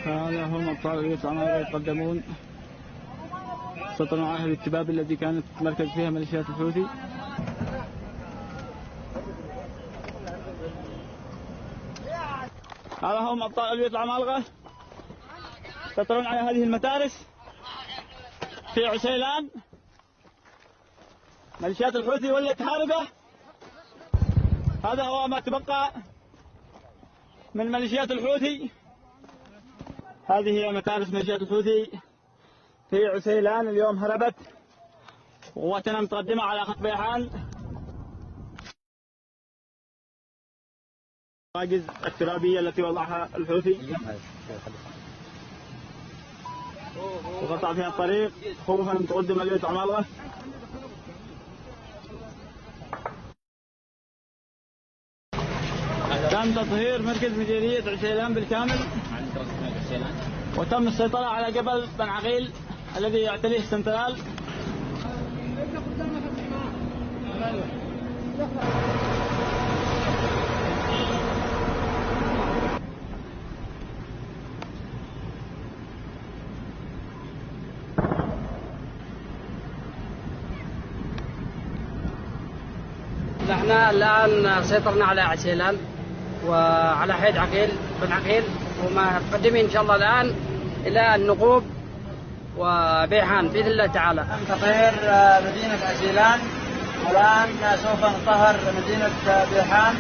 هذا هم أبطال اليوس عمالقة يتقدمون سطروا معاهد التباب التي كانت مركز فيها ميليشيات الحوثي. هذا هم أبطال اليوس العمالقة يسيطرون على هذه المتارس في عسيلان. ميليشيات الحوثي ولت هاربة. هذا هو ما تبقى من ميليشيات الحوثي. هذه هي متارس ميليشيات الحوثي في عسيلان. اليوم هربت قوتنا متقدمة على خط بيحان. الحواجز الترابية التي وضعها الحوثي وقطع فيها الطريق خوفا من تقدم اليوس عمالقة. تم تطهير مركز مديرية عسيلان بالكامل وتم السيطرة على جبل بن عقيل الذي يعتليه السنترال. نحن الآن سيطرنا على عسيلان وعلى حيد عقيل بن عقيل ومتقدمين إن شاء الله الآن إلى النقوب وبيحان بإذن الله تعالى. تطهير مدينة عسيلان، والآن سوف نطهر مدينة بيحان.